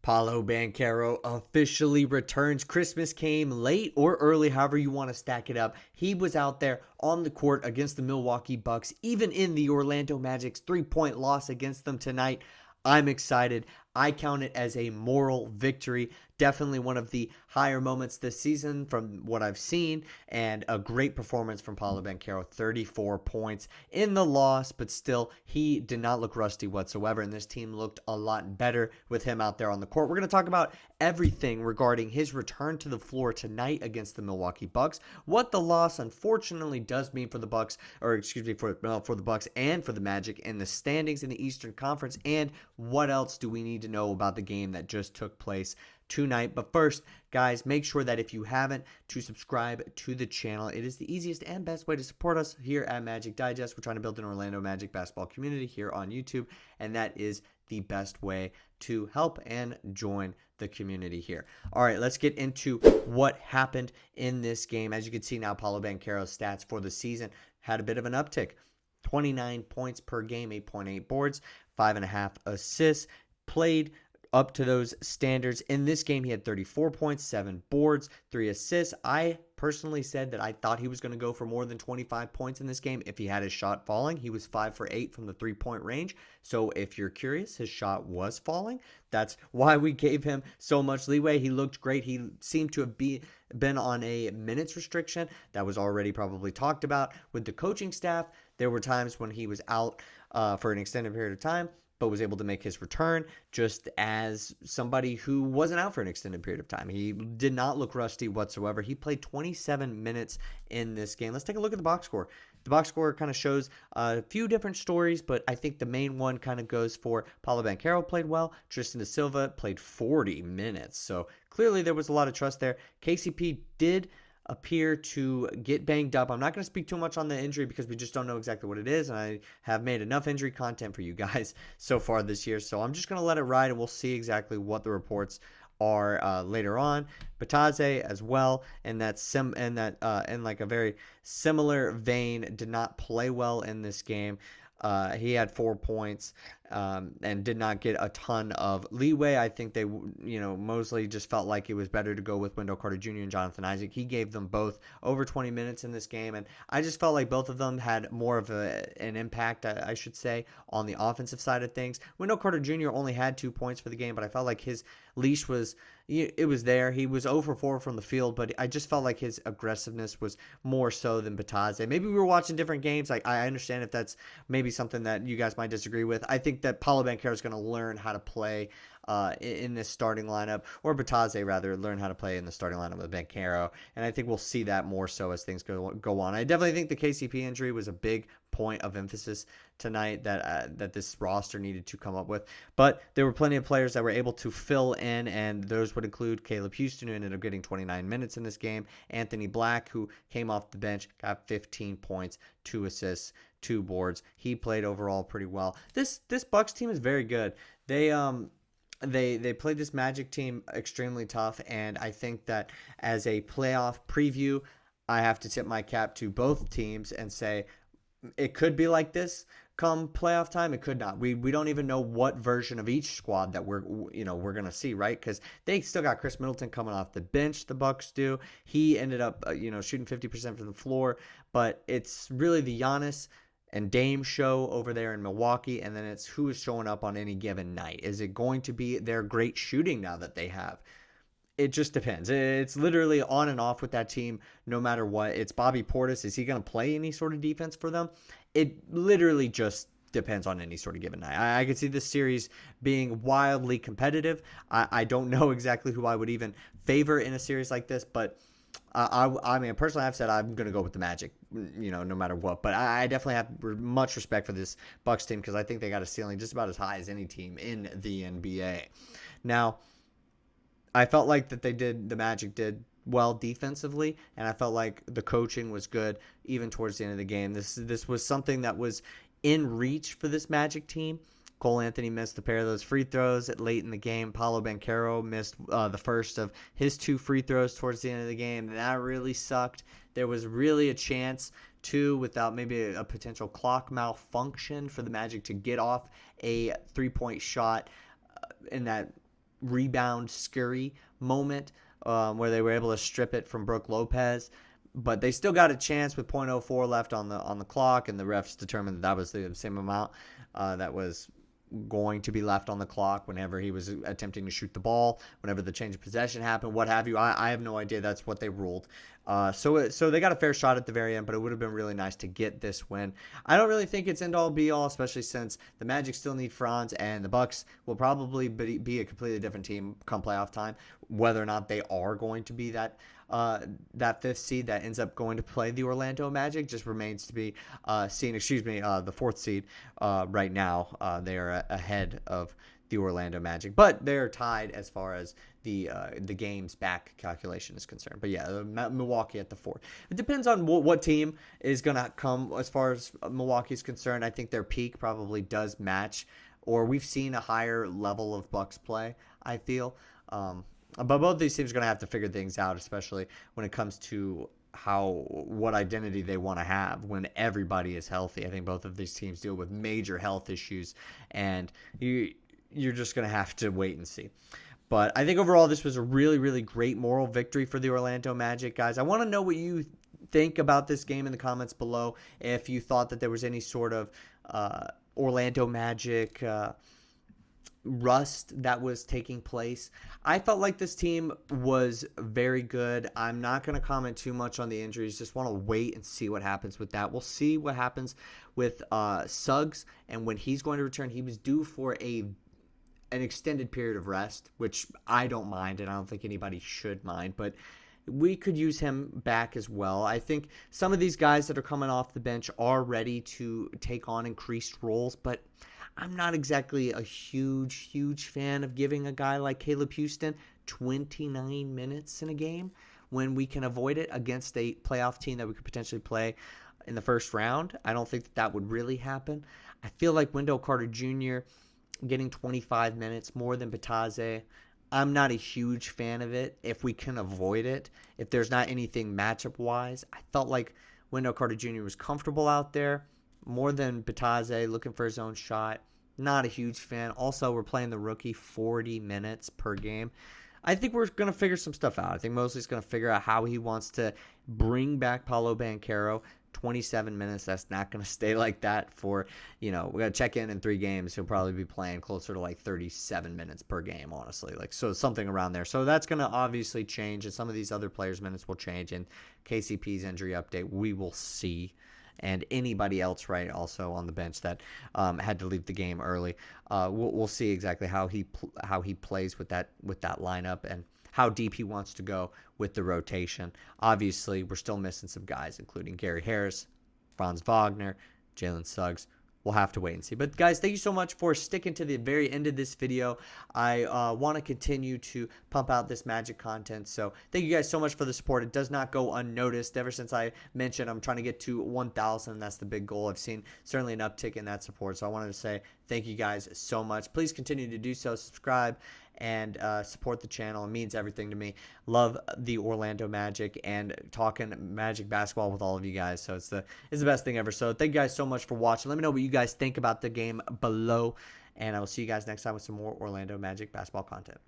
Paolo Banchero officially returns. Christmas came late or early, however you want to stack it up. He was out there on the court against the Milwaukee Bucks, even in the Orlando Magic's 3-point loss against them tonight. I'm excited. I count it as a moral victory. Definitely one of the higher moments this season from what I've seen, and a great performance from Paolo Banchero. 34 points in the loss, but still, he did not look rusty whatsoever, and this team looked a lot better with him out there on the court. We're going to talk about everything regarding his return to the floor tonight against the Milwaukee Bucks, what the loss unfortunately does mean for the Bucks, or excuse me, for the Bucks and for the Magic in the standings in the Eastern Conference, and what else do we need to know about the game that just took place tonight. But first, guys, make sure that if you haven't, to subscribe to the channel. It is the easiest and best way to support us here at Magic Digest. We're trying to build an Orlando Magic basketball community here on YouTube, and that is the best way to help and join the community here. All right, let's get into what happened in this game. As you can see now, Paolo Banchero's stats for the season had a bit of an uptick. 29 points per game, 8.8 boards, 5.5 assists, played up to those standards. In this game, he had 34 points, 7 boards, 3 assists. I personally said that I thought he was going to go for more than 25 points in this game if he had his shot falling. He was 5 for 8 from the 3-point range. So if you're curious, his shot was falling. That's why we gave him so much leeway. He looked great. He seemed to have been on a minutes restriction that was already probably talked about with the coaching staff. There were times when he was out for an extended period of time, but was able to make his return just as somebody who wasn't out for an extended period of time. He did not look rusty whatsoever. He played 27 minutes in this game. Let's take a look at the box score. The box score kind of shows a few different stories, but I think the main one kind of goes for Paolo Banchero played well. Tristan da Silva played 40 minutes, so clearly there was a lot of trust there. KCP did appear to get banged up. I'm not going to speak too much on the injury because we just don't know exactly what it is, and I have made enough injury content for you guys so far this year, so I'm just going to let it ride, and we'll see exactly what the reports are later on. Bataze as well, and in like a very similar vein, did not play well in this game. He had 4 points and did not get a ton of leeway. I think Mosley just felt like it was better to go with Wendell Carter Jr. and Jonathan Isaac. He gave them both over 20 minutes in this game, and I just felt like both of them had more of an impact, I should say, on the offensive side of things. Wendell Carter Jr. only had 2 points for the game, but I felt like his leash was there. He was 0 for 4 from the field, but I just felt like his aggressiveness was more so than Bataze. Maybe we were watching different games. Like, I understand if that's maybe something that you guys might disagree with. I think that Paolo Banchero is going to learn how to play in this starting lineup, or Bataze rather, learn how to play in the starting lineup with Banchero, and I think we'll see that more so as things go on. I definitely think the KCP injury was a big point of emphasis tonight that this roster needed to come up with, but there were plenty of players that were able to fill in, and those would include Caleb Houston, who ended up getting 29 minutes in this game, Anthony Black, who came off the bench, got 15 points, 2 assists, 2 boards. He played overall pretty well. This Bucks team is very good. They played this Magic team extremely tough, and I think that as a playoff preview, I have to tip my cap to both teams and say it could be like this come playoff time. It could not. We don't even know what version of each squad that we're going to see, right? Because they still got Chris Middleton coming off the bench, the Bucks do. He ended up shooting 50% from the floor, but it's really the Giannis and Dame show over there in Milwaukee, and then it's who is showing up on any given night. Is it going to be their great shooting now that they have? It just depends. It's literally on and off with that team no matter what. It's Bobby Portis. Is he going to play any sort of defense for them? It literally just depends on any sort of given night. I could see this series being wildly competitive. I don't know exactly who I would even favor in a series like this, but I mean, personally, I've said I'm going to go with the Magic, no matter what. But I definitely have much respect for this Bucks team because I think they got a ceiling just about as high as any team in the NBA. Now, I felt like that the Magic did well defensively, and I felt like the coaching was good even towards the end of the game. This was something that was in reach for this Magic team. Cole Anthony missed a pair of those free throws late in the game. Paolo Banchero missed the first of his 2 free throws towards the end of the game. That really sucked. There was really a chance, too, without maybe a potential clock malfunction for the Magic to get off a 3-point shot in that rebound scurry moment where they were able to strip it from Brook Lopez. But they still got a chance with .04 left on the clock, and the refs determined that was the same amount that was going to be left on the clock whenever he was attempting to shoot the ball, whenever the change of possession happened, what have you. I have no idea. That's what they ruled. So they got a fair shot at the very end, but it would have been really nice to get this win. I don't really think it's end-all be-all, especially since the Magic still need Franz, and the Bucks will probably be a completely different team come playoff time. Whether or not they are going to be that fifth seed that ends up going to play the Orlando Magic just remains to be seen. The fourth seed right now. They are ahead of the Orlando Magic, but they're tied as far as the games back calculation is concerned. But yeah, Milwaukee at the 4. It depends on what team is going to come as far as Milwaukee is concerned. I think their peak probably does match, or we've seen a higher level of Bucks play, I feel. But both these teams are going to have to figure things out, especially when it comes to what identity they want to have when everybody is healthy. I think both of these teams deal with major health issues, and you're just going to have to wait and see. But I think overall this was a really, really great moral victory for the Orlando Magic, guys. I want to know what you think about this game in the comments below. If you thought that there was any sort of Orlando Magic rust that was taking place. I felt like this team was very good. I'm not going to comment too much on the injuries. Just want to wait and see what happens with that. We'll see what happens with Suggs, and when he's going to return. He was due for an extended period of rest, which I don't mind, and I don't think anybody should mind, but we could use him back as well. I think some of these guys that are coming off the bench are ready to take on increased roles, but I'm not exactly a huge fan of giving a guy like Caleb Houston 29 minutes in a game when we can avoid it against a playoff team that we could potentially play in the first round. I don't think that would really happen. I feel like Wendell Carter Jr. getting 25 minutes more than Bitadze, I'm not a huge fan of it if we can avoid it. If there's not anything matchup-wise, I felt like Wendell Carter Jr. was comfortable out there more than Bitadze, looking for his own shot. Not a huge fan. Also, we're playing the rookie 40 minutes per game. I think we're going to figure some stuff out. I think Mosley's going to figure out how he wants to bring back Paolo Banchero. 27 minutes, that's not going to stay like that for, we got to check in 3 games. He'll probably be playing closer to like 37 minutes per game, honestly. So something around there. So that's going to obviously change, and some of these other players' minutes will change. And KCP's injury update, we will see. And anybody else, right, also on the bench that had to leave the game early. We'll see exactly how he plays with that lineup and how deep he wants to go with the rotation. Obviously, we're still missing some guys, including Gary Harris, Franz Wagner, Jalen Suggs. We'll have to wait and see. But, guys, thank you so much for sticking to the very end of this video. I want to continue to pump out this Magic content. So, thank you guys so much for the support. It does not go unnoticed. Ever since I mentioned I'm trying to get to 1,000, that's the big goal. I've seen certainly an uptick in that support. So, I wanted to say thank you guys so much. Please continue to do so. Subscribe and support the channel. It means everything to me. Love the Orlando Magic and talking Magic basketball with all of you guys. So it's the best thing ever. So thank you guys so much for watching. Let me know what you guys think about the game below, and I will see you guys next time with some more Orlando Magic basketball content.